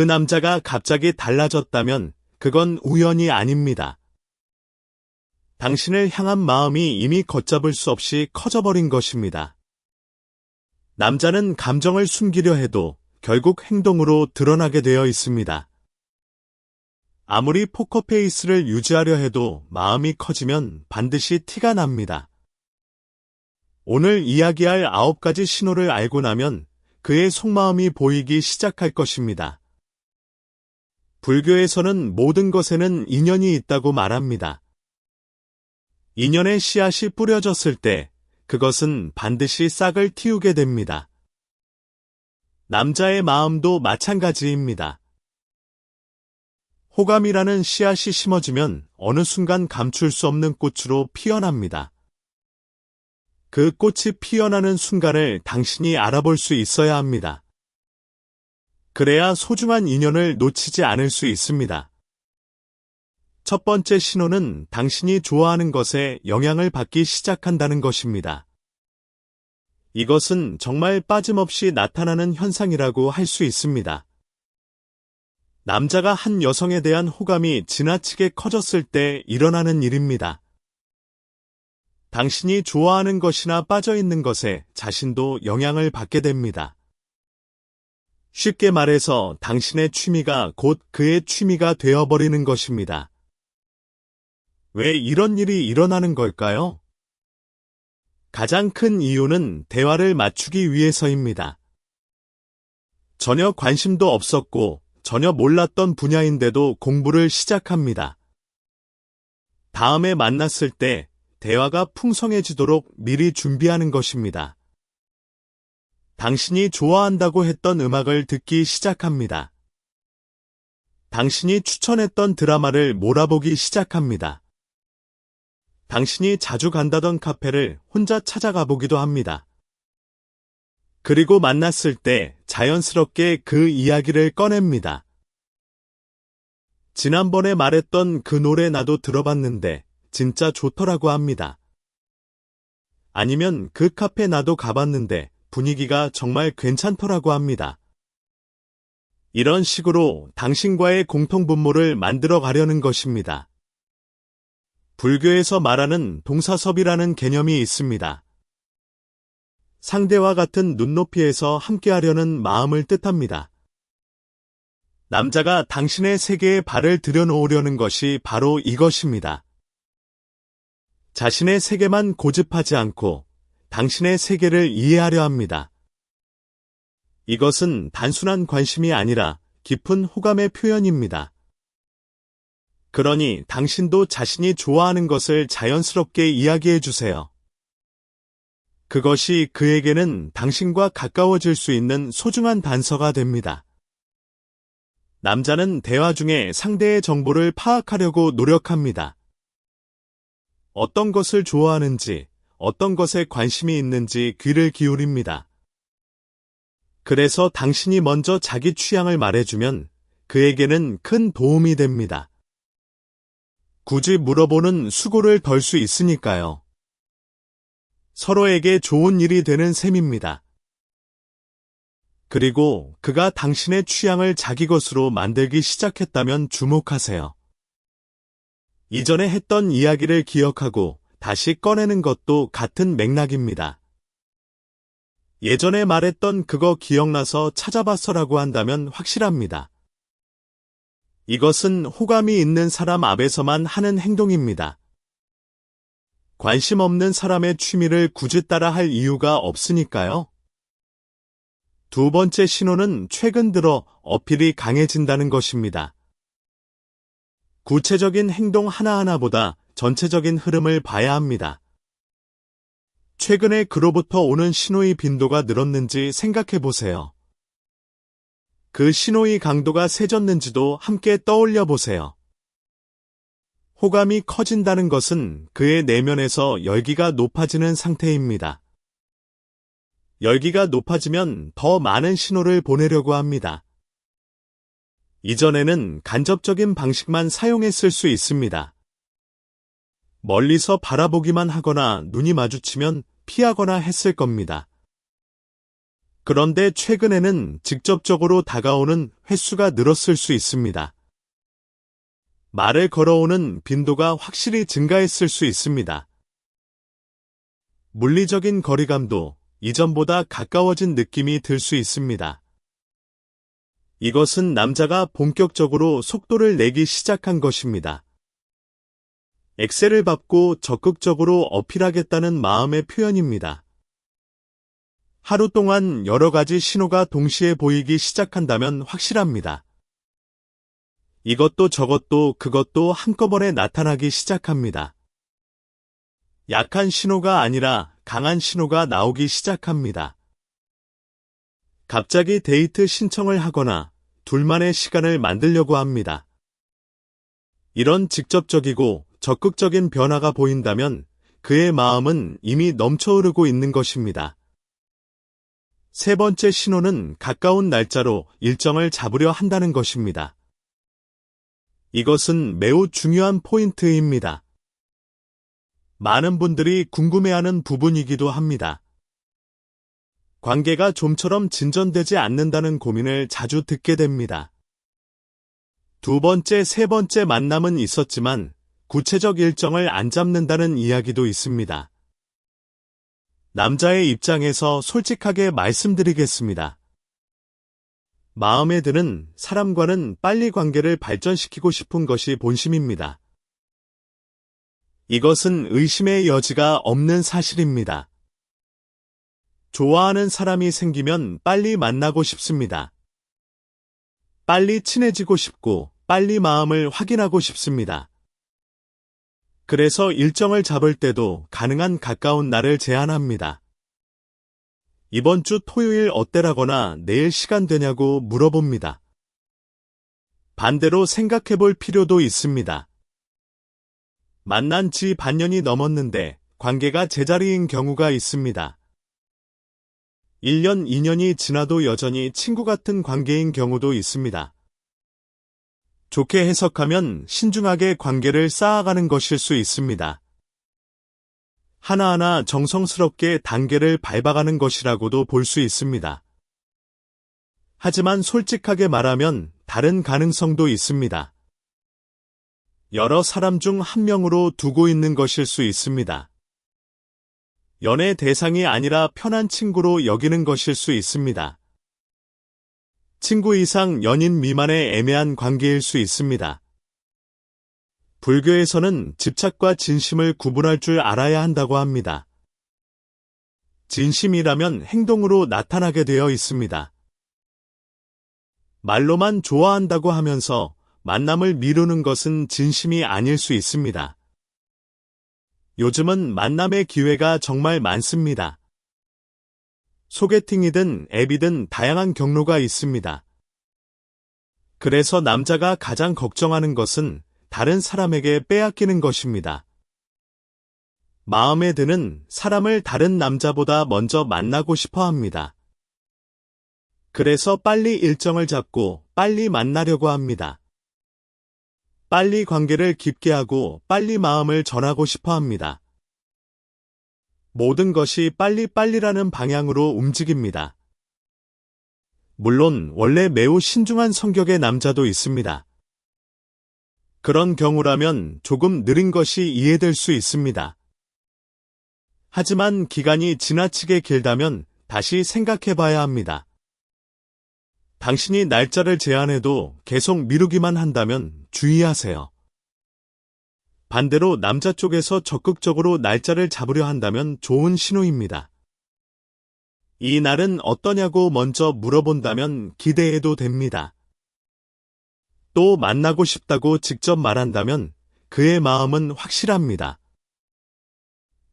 그 남자가 갑자기 달라졌다면 그건 우연이 아닙니다. 당신을 향한 마음이 이미 걷잡을 수 없이 커져버린 것입니다. 남자는 감정을 숨기려 해도 결국 행동으로 드러나게 되어 있습니다. 아무리 포커페이스를 유지하려 해도 마음이 커지면 반드시 티가 납니다. 오늘 이야기할 9가지 신호를 알고 나면 그의 속마음이 보이기 시작할 것입니다. 불교에서는 모든 것에는 인연이 있다고 말합니다. 인연의 씨앗이 뿌려졌을 때 그것은 반드시 싹을 틔우게 됩니다. 남자의 마음도 마찬가지입니다. 호감이라는 씨앗이 심어지면 어느 순간 감출 수 없는 꽃으로 피어납니다. 그 꽃이 피어나는 순간을 당신이 알아볼 수 있어야 합니다. 그래야 소중한 인연을 놓치지 않을 수 있습니다. 첫 번째 신호는 당신이 좋아하는 것에 영향을 받기 시작한다는 것입니다. 이것은 정말 빠짐없이 나타나는 현상이라고 할 수 있습니다. 남자가 한 여성에 대한 호감이 지나치게 커졌을 때 일어나는 일입니다. 당신이 좋아하는 것이나 빠져있는 것에 자신도 영향을 받게 됩니다. 쉽게 말해서 당신의 취미가 곧 그의 취미가 되어버리는 것입니다. 왜 이런 일이 일어나는 걸까요? 가장 큰 이유는 대화를 맞추기 위해서입니다. 전혀 관심도 없었고 전혀 몰랐던 분야인데도 공부를 시작합니다. 다음에 만났을 때 대화가 풍성해지도록 미리 준비하는 것입니다. 당신이 좋아한다고 했던 음악을 듣기 시작합니다. 당신이 추천했던 드라마를 몰아보기 시작합니다. 당신이 자주 간다던 카페를 혼자 찾아가 보기도 합니다. 그리고 만났을 때 자연스럽게 그 이야기를 꺼냅니다. 지난번에 말했던 그 노래 나도 들어봤는데 진짜 좋더라고 합니다. 아니면 그 카페 나도 가봤는데 분위기가 정말 괜찮더라고 합니다. 이런 식으로 당신과의 공통분모를 만들어 가려는 것입니다. 불교에서 말하는 동사섭이라는 개념이 있습니다. 상대와 같은 눈높이에서 함께하려는 마음을 뜻합니다. 남자가 당신의 세계에 발을 들여놓으려는 것이 바로 이것입니다. 자신의 세계만 고집하지 않고 당신의 세계를 이해하려 합니다. 이것은 단순한 관심이 아니라 깊은 호감의 표현입니다. 그러니 당신도 자신이 좋아하는 것을 자연스럽게 이야기해 주세요. 그것이 그에게는 당신과 가까워질 수 있는 소중한 단서가 됩니다. 남자는 대화 중에 상대의 정보를 파악하려고 노력합니다. 어떤 것을 좋아하는지, 어떤 것에 관심이 있는지 귀를 기울입니다. 그래서 당신이 먼저 자기 취향을 말해주면 그에게는 큰 도움이 됩니다. 굳이 물어보는 수고를 덜 수 있으니까요. 서로에게 좋은 일이 되는 셈입니다. 그리고 그가 당신의 취향을 자기 것으로 만들기 시작했다면 주목하세요. 이전에 했던 이야기를 기억하고 다시 꺼내는 것도 같은 맥락입니다. 예전에 말했던 그거 기억나서 찾아봤어라고 한다면 확실합니다. 이것은 호감이 있는 사람 앞에서만 하는 행동입니다. 관심 없는 사람의 취미를 굳이 따라 할 이유가 없으니까요. 두 번째 신호는 최근 들어 어필이 강해진다는 것입니다. 구체적인 행동 하나하나보다 전체적인 흐름을 봐야 합니다. 최근에 그로부터 오는 신호의 빈도가 늘었는지 생각해 보세요. 그 신호의 강도가 세졌는지도 함께 떠올려 보세요. 호감이 커진다는 것은 그의 내면에서 열기가 높아지는 상태입니다. 열기가 높아지면 더 많은 신호를 보내려고 합니다. 이전에는 간접적인 방식만 사용했을 수 있습니다. 멀리서 바라보기만 하거나 눈이 마주치면 피하거나 했을 겁니다. 그런데 최근에는 직접적으로 다가오는 횟수가 늘었을 수 있습니다. 말을 걸어오는 빈도가 확실히 증가했을 수 있습니다. 물리적인 거리감도 이전보다 가까워진 느낌이 들 수 있습니다. 이것은 남자가 본격적으로 속도를 내기 시작한 것입니다. 엑셀을 밟고 적극적으로 어필하겠다는 마음의 표현입니다. 하루 동안 여러 가지 신호가 동시에 보이기 시작한다면 확실합니다. 이것도 저것도 그것도 한꺼번에 나타나기 시작합니다. 약한 신호가 아니라 강한 신호가 나오기 시작합니다. 갑자기 데이트 신청을 하거나 둘만의 시간을 만들려고 합니다. 이런 직접적이고 적극적인 변화가 보인다면 그의 마음은 이미 넘쳐흐르고 있는 것입니다. 세 번째 신호는 가까운 날짜로 일정을 잡으려 한다는 것입니다. 이것은 매우 중요한 포인트입니다. 많은 분들이 궁금해하는 부분이기도 합니다. 관계가 좀처럼 진전되지 않는다는 고민을 자주 듣게 됩니다. 두 번째, 세 번째 만남은 있었지만 구체적 일정을 안 잡는다는 이야기도 있습니다. 남자의 입장에서 솔직하게 말씀드리겠습니다. 마음에 드는 사람과는 빨리 관계를 발전시키고 싶은 것이 본심입니다. 이것은 의심의 여지가 없는 사실입니다. 좋아하는 사람이 생기면 빨리 만나고 싶습니다. 빨리 친해지고 싶고 빨리 마음을 확인하고 싶습니다. 그래서 일정을 잡을 때도 가능한 가까운 날을 제안합니다. 이번 주 토요일 어때라거나 내일 시간 되냐고 물어봅니다. 반대로 생각해 볼 필요도 있습니다. 만난 지 반년이 넘었는데 관계가 제자리인 경우가 있습니다. 1년, 2년이 지나도 여전히 친구 같은 관계인 경우도 있습니다. 좋게 해석하면 신중하게 관계를 쌓아가는 것일 수 있습니다. 하나하나 정성스럽게 단계를 밟아가는 것이라고도 볼 수 있습니다. 하지만 솔직하게 말하면 다른 가능성도 있습니다. 여러 사람 중 한 명으로 두고 있는 것일 수 있습니다. 연애 대상이 아니라 편한 친구로 여기는 것일 수 있습니다. 친구 이상 연인 미만의 애매한 관계일 수 있습니다. 불교에서는 집착과 진심을 구분할 줄 알아야 한다고 합니다. 진심이라면 행동으로 나타나게 되어 있습니다. 말로만 좋아한다고 하면서 만남을 미루는 것은 진심이 아닐 수 있습니다. 요즘은 만남의 기회가 정말 많습니다. 소개팅이든 앱이든 다양한 경로가 있습니다. 그래서 남자가 가장 걱정하는 것은 다른 사람에게 빼앗기는 것입니다. 마음에 드는 사람을 다른 남자보다 먼저 만나고 싶어 합니다. 그래서 빨리 일정을 잡고 빨리 만나려고 합니다. 빨리 관계를 깊게 하고 빨리 마음을 전하고 싶어 합니다. 모든 것이 빨리빨리라는 방향으로 움직입니다. 물론 원래 매우 신중한 성격의 남자도 있습니다. 그런 경우라면 조금 느린 것이 이해될 수 있습니다. 하지만 기간이 지나치게 길다면 다시 생각해 봐야 합니다. 당신이 날짜를 제안해도 계속 미루기만 한다면 주의하세요. 반대로 남자 쪽에서 적극적으로 날짜를 잡으려 한다면 좋은 신호입니다. 이 날은 어떠냐고 먼저 물어본다면 기대해도 됩니다. 또 만나고 싶다고 직접 말한다면 그의 마음은 확실합니다.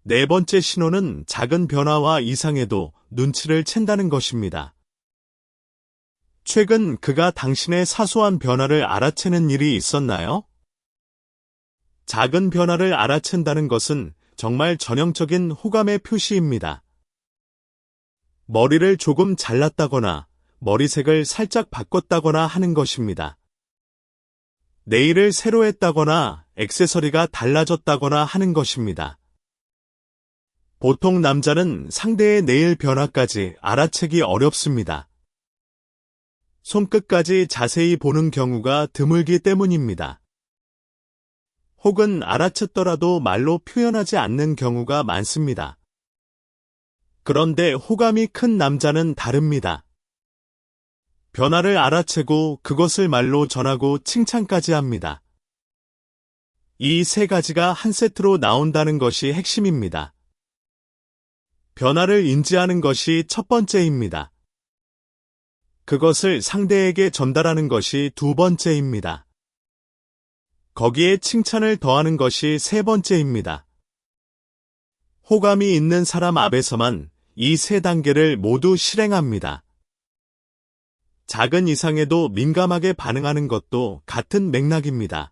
네 번째 신호는 작은 변화와 이상에도 눈치를 챈다는 것입니다. 최근 그가 당신의 사소한 변화를 알아채는 일이 있었나요? 작은 변화를 알아챈다는 것은 정말 전형적인 호감의 표시입니다. 머리를 조금 잘랐다거나 머리색을 살짝 바꿨다거나 하는 것입니다. 네일을 새로 했다거나 액세서리가 달라졌다거나 하는 것입니다. 보통 남자는 상대의 내일 변화까지 알아채기 어렵습니다. 손끝까지 자세히 보는 경우가 드물기 때문입니다. 혹은 알아챘더라도 말로 표현하지 않는 경우가 많습니다. 그런데 호감이 큰 남자는 다릅니다. 변화를 알아채고 그것을 말로 전하고 칭찬까지 합니다. 이 세 가지가 한 세트로 나온다는 것이 핵심입니다. 변화를 인지하는 것이 첫 번째입니다. 그것을 상대에게 전달하는 것이 두 번째입니다. 거기에 칭찬을 더하는 것이 세 번째입니다. 호감이 있는 사람 앞에서만 이 세 단계를 모두 실행합니다. 작은 이상에도 민감하게 반응하는 것도 같은 맥락입니다.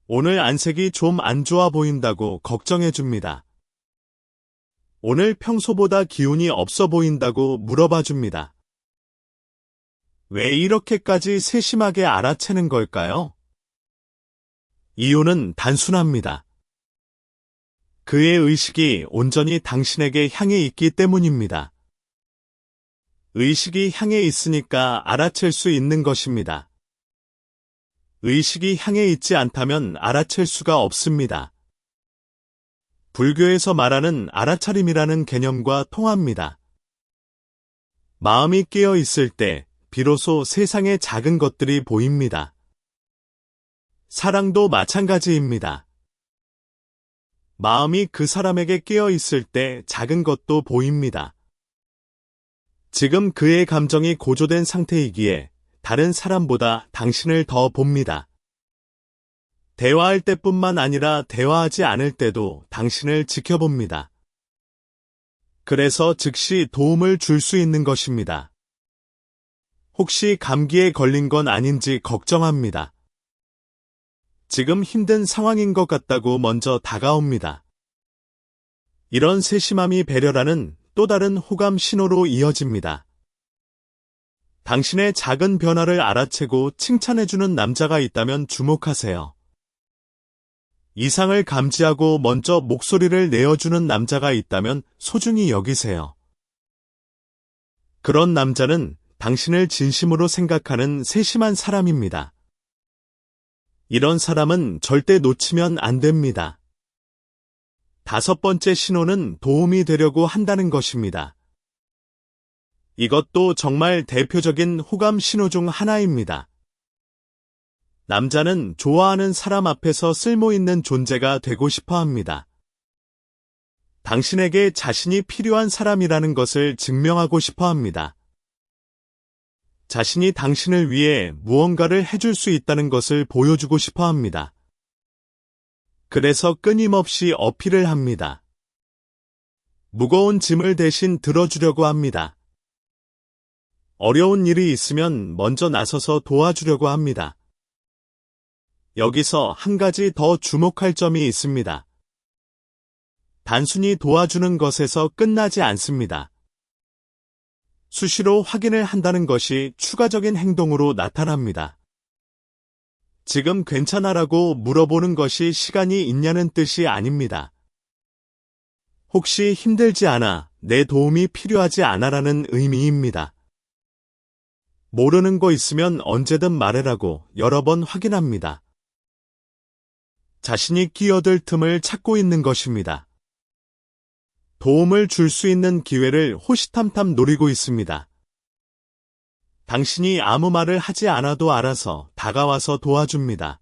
오늘 안색이 좀 안 좋아 보인다고 걱정해 줍니다. 오늘 평소보다 기운이 없어 보인다고 물어봐 줍니다. 왜 이렇게까지 세심하게 알아채는 걸까요? 이유는 단순합니다. 그의 의식이 온전히 당신에게 향해 있기 때문입니다. 의식이 향해 있으니까 알아챌 수 있는 것입니다. 의식이 향해 있지 않다면 알아챌 수가 없습니다. 불교에서 말하는 알아차림이라는 개념과 통합니다. 마음이 깨어 있을 때 비로소 세상의 작은 것들이 보입니다. 사랑도 마찬가지입니다. 마음이 그 사람에게 깨어 있을 때 작은 것도 보입니다. 지금 그의 감정이 고조된 상태이기에 다른 사람보다 당신을 더 봅니다. 대화할 때뿐만 아니라 대화하지 않을 때도 당신을 지켜봅니다. 그래서 즉시 도움을 줄 수 있는 것입니다. 혹시 감기에 걸린 건 아닌지 걱정합니다. 지금 힘든 상황인 것 같다고 먼저 다가옵니다. 이런 세심함이 배려라는 또 다른 호감 신호로 이어집니다. 당신의 작은 변화를 알아채고 칭찬해주는 남자가 있다면 주목하세요. 이상을 감지하고 먼저 목소리를 내어주는 남자가 있다면 소중히 여기세요. 그런 남자는 당신을 진심으로 생각하는 세심한 사람입니다. 이런 사람은 절대 놓치면 안 됩니다. 다섯 번째 신호는 도움이 되려고 한다는 것입니다. 이것도 정말 대표적인 호감 신호 중 하나입니다. 남자는 좋아하는 사람 앞에서 쓸모있는 존재가 되고 싶어 합니다. 당신에게 자신이 필요한 사람이라는 것을 증명하고 싶어 합니다. 자신이 당신을 위해 무언가를 해줄 수 있다는 것을 보여주고 싶어 합니다. 그래서 끊임없이 어필을 합니다. 무거운 짐을 대신 들어주려고 합니다. 어려운 일이 있으면 먼저 나서서 도와주려고 합니다. 여기서 한 가지 더 주목할 점이 있습니다. 단순히 도와주는 것에서 끝나지 않습니다. 수시로 확인을 한다는 것이 추가적인 행동으로 나타납니다. 지금 괜찮아라고 물어보는 것이 시간이 있냐는 뜻이 아닙니다. 혹시 힘들지 않아, 내 도움이 필요하지 않아라는 의미입니다. 모르는 거 있으면 언제든 말해라고 여러 번 확인합니다. 자신이 끼어들 틈을 찾고 있는 것입니다. 도움을 줄 수 있는 기회를 호시탐탐 노리고 있습니다. 당신이 아무 말을 하지 않아도 알아서 다가와서 도와줍니다.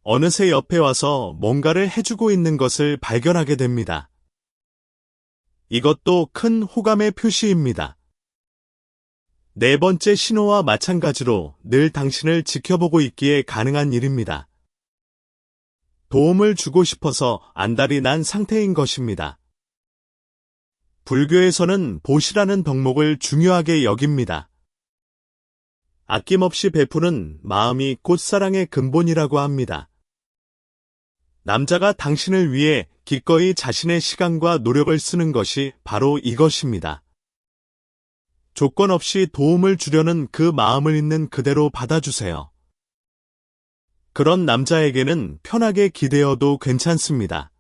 어느새 옆에 와서 뭔가를 해주고 있는 것을 발견하게 됩니다. 이것도 큰 호감의 표시입니다. 네 번째 신호와 마찬가지로 늘 당신을 지켜보고 있기에 가능한 일입니다. 도움을 주고 싶어서 안달이 난 상태인 것입니다. 불교에서는 보시라는 덕목을 중요하게 여깁니다. 아낌없이 베푸는 마음이 곧 사랑의 근본이라고 합니다. 남자가 당신을 위해 기꺼이 자신의 시간과 노력을 쓰는 것이 바로 이것입니다. 조건 없이 도움을 주려는 그 마음을 있는 그대로 받아주세요. 그런 남자에게는 편하게 기대어도 괜찮습니다.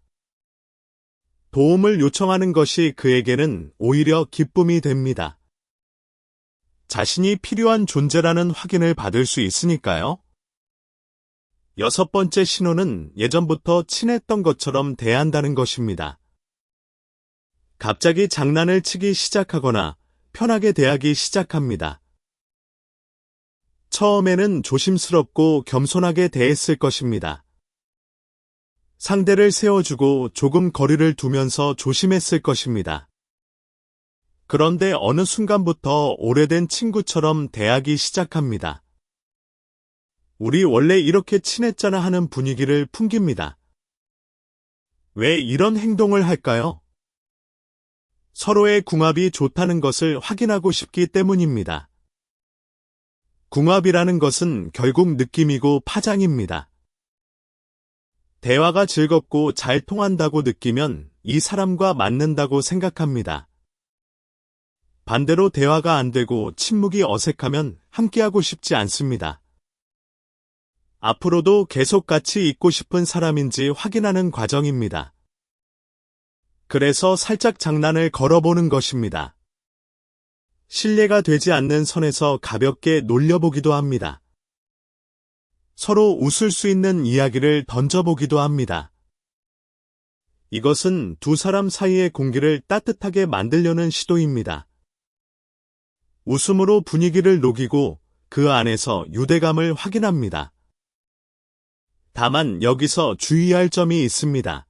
도움을 요청하는 것이 그에게는 오히려 기쁨이 됩니다. 자신이 필요한 존재라는 확인을 받을 수 있으니까요. 6번째 신호는 예전부터 친했던 것처럼 대한다는 것입니다. 갑자기 장난을 치기 시작하거나 편하게 대하기 시작합니다. 처음에는 조심스럽고 겸손하게 대했을 것입니다. 상대를 세워주고 조금 거리를 두면서 조심했을 것입니다. 그런데 어느 순간부터 오래된 친구처럼 대하기 시작합니다. 우리 원래 이렇게 친했잖아 하는 분위기를 풍깁니다. 왜 이런 행동을 할까요? 서로의 궁합이 좋다는 것을 확인하고 싶기 때문입니다. 궁합이라는 것은 결국 느낌이고 파장입니다. 대화가 즐겁고 잘 통한다고 느끼면 이 사람과 맞는다고 생각합니다. 반대로 대화가 안 되고 침묵이 어색하면 함께하고 싶지 않습니다. 앞으로도 계속 같이 있고 싶은 사람인지 확인하는 과정입니다. 그래서 살짝 장난을 걸어보는 것입니다. 신뢰가 되지 않는 선에서 가볍게 놀려보기도 합니다. 서로 웃을 수 있는 이야기를 던져보기도 합니다. 이것은 두 사람 사이의 공기를 따뜻하게 만들려는 시도입니다. 웃음으로 분위기를 녹이고 그 안에서 유대감을 확인합니다. 다만 여기서 주의할 점이 있습니다.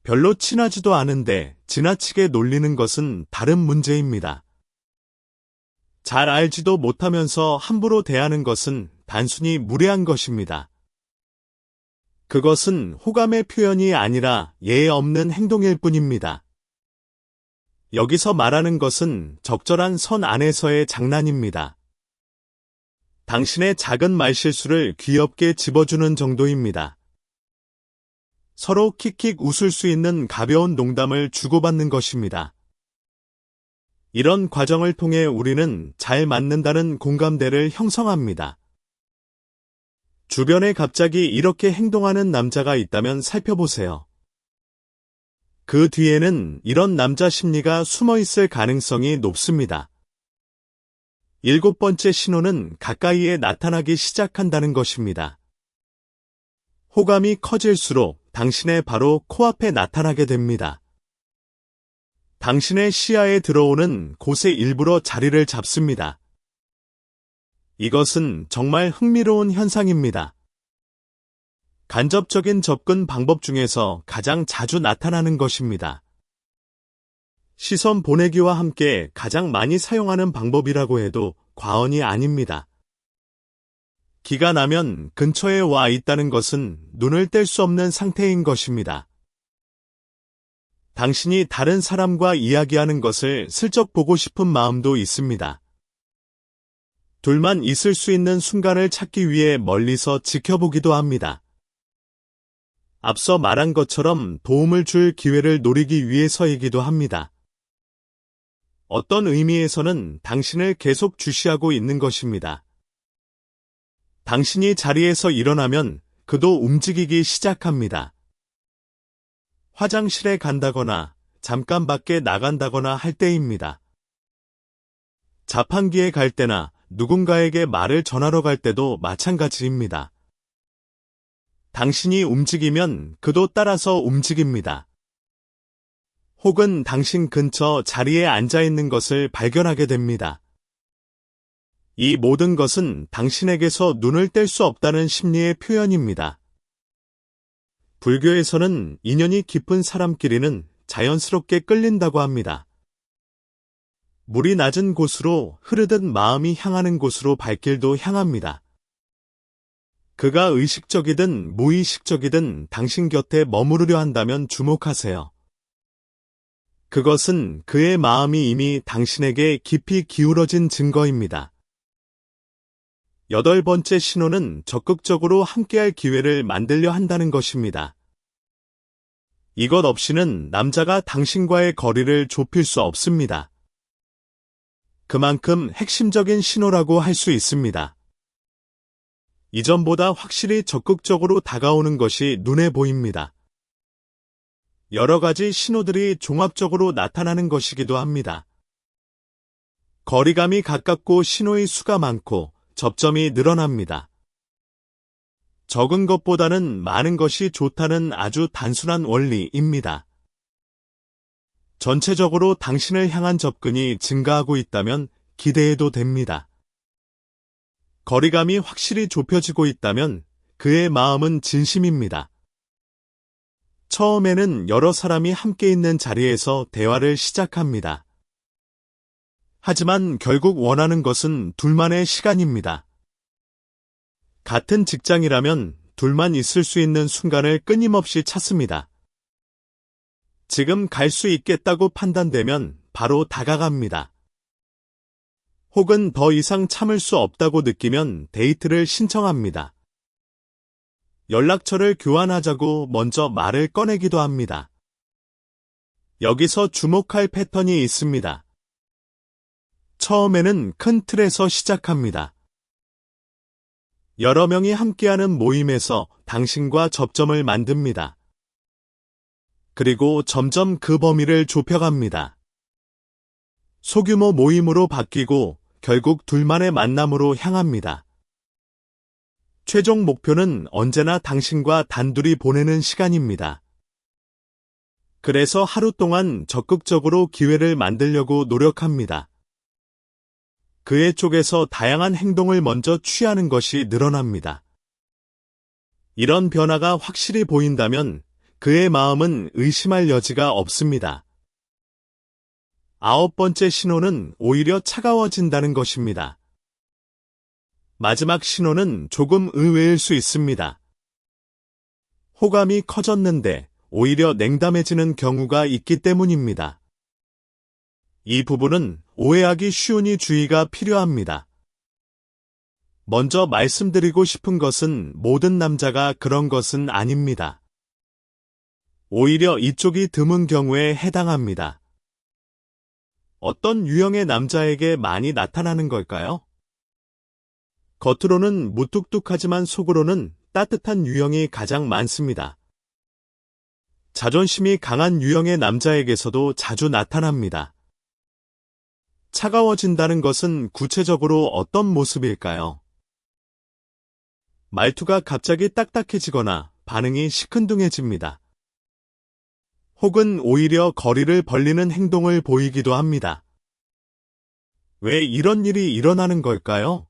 별로 친하지도 않은데 지나치게 놀리는 것은 다른 문제입니다. 잘 알지도 못하면서 함부로 대하는 것은 단순히 무례한 것입니다. 그것은 호감의 표현이 아니라 예의 없는 행동일 뿐입니다. 여기서 말하는 것은 적절한 선 안에서의 장난입니다. 당신의 작은 말실수를 귀엽게 집어주는 정도입니다. 서로 킥킥 웃을 수 있는 가벼운 농담을 주고받는 것입니다. 이런 과정을 통해 우리는 잘 맞는다는 공감대를 형성합니다. 주변에 갑자기 이렇게 행동하는 남자가 있다면 살펴보세요. 그 뒤에는 이런 남자 심리가 숨어 있을 가능성이 높습니다. 7번째 신호는 가까이에 나타나기 시작한다는 것입니다. 호감이 커질수록 당신의 바로 코앞에 나타나게 됩니다. 당신의 시야에 들어오는 곳에 일부러 자리를 잡습니다. 이것은 정말 흥미로운 현상입니다. 간접적인 접근 방법 중에서 가장 자주 나타나는 것입니다. 시선 보내기와 함께 가장 많이 사용하는 방법이라고 해도 과언이 아닙니다. 기가 나면 근처에 와 있다는 것은 눈을 뗄 수 없는 상태인 것입니다. 당신이 다른 사람과 이야기하는 것을 슬쩍 보고 싶은 마음도 있습니다. 둘만 있을 수 있는 순간을 찾기 위해 멀리서 지켜보기도 합니다. 앞서 말한 것처럼 도움을 줄 기회를 노리기 위해서이기도 합니다. 어떤 의미에서는 당신을 계속 주시하고 있는 것입니다. 당신이 자리에서 일어나면 그도 움직이기 시작합니다. 화장실에 간다거나 잠깐 밖에 나간다거나 할 때입니다. 자판기에 갈 때나 누군가에게 말을 전하러 갈 때도 마찬가지입니다. 당신이 움직이면 그도 따라서 움직입니다. 혹은 당신 근처 자리에 앉아 있는 것을 발견하게 됩니다. 이 모든 것은 당신에게서 눈을 뗄 수 없다는 심리의 표현입니다. 불교에서는 인연이 깊은 사람끼리는 자연스럽게 끌린다고 합니다. 물이 낮은 곳으로 흐르듯 마음이 향하는 곳으로 발길도 향합니다. 그가 의식적이든 무의식적이든 당신 곁에 머무르려 한다면 주목하세요. 그것은 그의 마음이 이미 당신에게 깊이 기울어진 증거입니다. 8번째 신호는 적극적으로 함께할 기회를 만들려 한다는 것입니다. 이것 없이는 남자가 당신과의 거리를 좁힐 수 없습니다. 그만큼 핵심적인 신호라고 할 수 있습니다. 이전보다 확실히 적극적으로 다가오는 것이 눈에 보입니다. 여러 가지 신호들이 종합적으로 나타나는 것이기도 합니다. 거리감이 가깝고 신호의 수가 많고 접점이 늘어납니다. 적은 것보다는 많은 것이 좋다는 아주 단순한 원리입니다. 전체적으로 당신을 향한 접근이 증가하고 있다면 기대해도 됩니다. 거리감이 확실히 좁혀지고 있다면 그의 마음은 진심입니다. 처음에는 여러 사람이 함께 있는 자리에서 대화를 시작합니다. 하지만 결국 원하는 것은 둘만의 시간입니다. 같은 직장이라면 둘만 있을 수 있는 순간을 끊임없이 찾습니다. 지금 갈 수 있겠다고 판단되면 바로 다가갑니다. 혹은 더 이상 참을 수 없다고 느끼면 데이트를 신청합니다. 연락처를 교환하자고 먼저 말을 꺼내기도 합니다. 여기서 주목할 패턴이 있습니다. 처음에는 큰 틀에서 시작합니다. 여러 명이 함께하는 모임에서 당신과 접점을 만듭니다. 그리고 점점 그 범위를 좁혀갑니다. 소규모 모임으로 바뀌고 결국 둘만의 만남으로 향합니다. 최종 목표는 언제나 당신과 단둘이 보내는 시간입니다. 그래서 하루 동안 적극적으로 기회를 만들려고 노력합니다. 그의 쪽에서 다양한 행동을 먼저 취하는 것이 늘어납니다. 이런 변화가 확실히 보인다면 그의 마음은 의심할 여지가 없습니다. 9번째 신호는 오히려 차가워진다는 것입니다. 마지막 신호는 조금 의외일 수 있습니다. 호감이 커졌는데 오히려 냉담해지는 경우가 있기 때문입니다. 이 부분은 오해하기 쉬우니 주의가 필요합니다. 먼저 말씀드리고 싶은 것은 모든 남자가 그런 것은 아닙니다. 오히려 이쪽이 드문 경우에 해당합니다. 어떤 유형의 남자에게 많이 나타나는 걸까요? 겉으로는 무뚝뚝하지만 속으로는 따뜻한 유형이 가장 많습니다. 자존심이 강한 유형의 남자에게서도 자주 나타납니다. 차가워진다는 것은 구체적으로 어떤 모습일까요? 말투가 갑자기 딱딱해지거나 반응이 시큰둥해집니다. 혹은 오히려 거리를 벌리는 행동을 보이기도 합니다. 왜 이런 일이 일어나는 걸까요?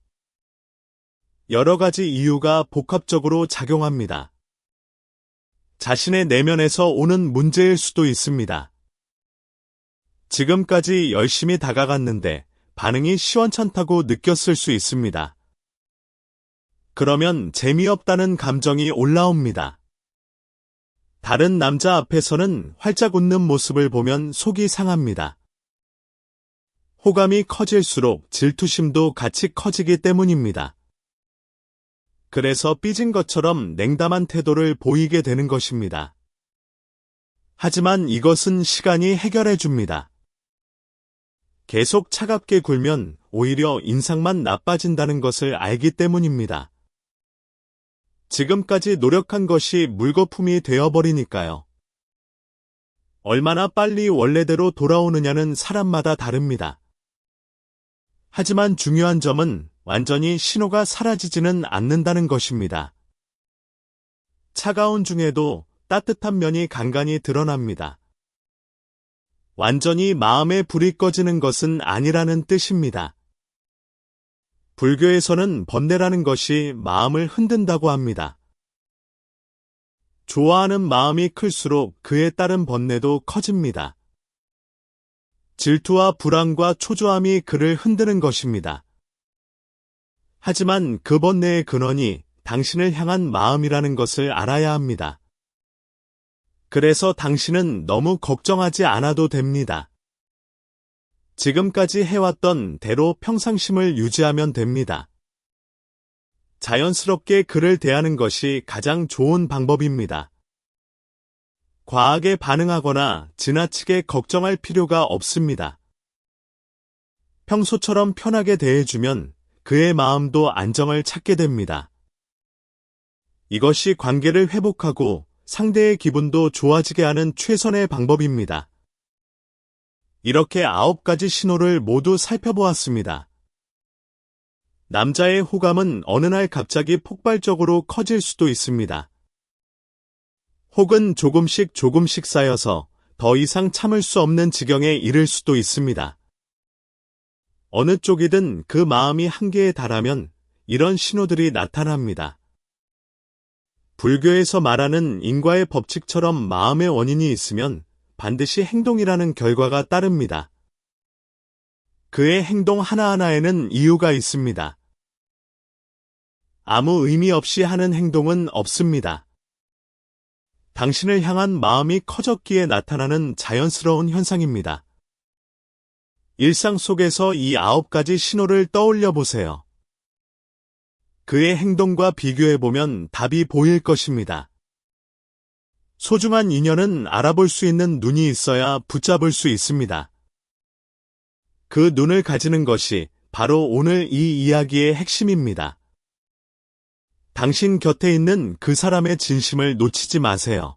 여러 가지 이유가 복합적으로 작용합니다. 자신의 내면에서 오는 문제일 수도 있습니다. 지금까지 열심히 다가갔는데 반응이 시원찮다고 느꼈을 수 있습니다. 그러면 재미없다는 감정이 올라옵니다. 다른 남자 앞에서는 활짝 웃는 모습을 보면 속이 상합니다. 호감이 커질수록 질투심도 같이 커지기 때문입니다. 그래서 삐진 것처럼 냉담한 태도를 보이게 되는 것입니다. 하지만 이것은 시간이 해결해 줍니다. 계속 차갑게 굴면 오히려 인상만 나빠진다는 것을 알기 때문입니다. 지금까지 노력한 것이 물거품이 되어버리니까요. 얼마나 빨리 원래대로 돌아오느냐는 사람마다 다릅니다. 하지만 중요한 점은 완전히 신호가 사라지지는 않는다는 것입니다. 차가운 중에도 따뜻한 면이 간간히 드러납니다. 완전히 마음에 불이 꺼지는 것은 아니라는 뜻입니다. 불교에서는 번뇌라는 것이 마음을 흔든다고 합니다. 좋아하는 마음이 클수록 그에 따른 번뇌도 커집니다. 질투와 불안과 초조함이 그를 흔드는 것입니다. 하지만 그 번뇌의 근원이 당신을 향한 마음이라는 것을 알아야 합니다. 그래서 당신은 너무 걱정하지 않아도 됩니다. 지금까지 해왔던 대로 평상심을 유지하면 됩니다. 자연스럽게 그를 대하는 것이 가장 좋은 방법입니다. 과하게 반응하거나 지나치게 걱정할 필요가 없습니다. 평소처럼 편하게 대해주면 그의 마음도 안정을 찾게 됩니다. 이것이 관계를 회복하고 상대의 기분도 좋아지게 하는 최선의 방법입니다. 이렇게 9가지 신호를 모두 살펴보았습니다. 남자의 호감은 어느 날 갑자기 폭발적으로 커질 수도 있습니다. 혹은 조금씩 쌓여서 더 이상 참을 수 없는 지경에 이를 수도 있습니다. 어느 쪽이든 그 마음이 한계에 달하면 이런 신호들이 나타납니다. 불교에서 말하는 인과의 법칙처럼 마음의 원인이 있으면 반드시 행동이라는 결과가 따릅니다. 그의 행동 하나하나에는 이유가 있습니다. 아무 의미 없이 하는 행동은 없습니다. 당신을 향한 마음이 커졌기에 나타나는 자연스러운 현상입니다. 일상 속에서 이 9가지 신호를 떠올려 보세요. 그의 행동과 비교해보면 답이 보일 것입니다. 소중한 인연은 알아볼 수 있는 눈이 있어야 붙잡을 수 있습니다. 그 눈을 가지는 것이 바로 오늘 이 이야기의 핵심입니다. 당신 곁에 있는 그 사람의 진심을 놓치지 마세요.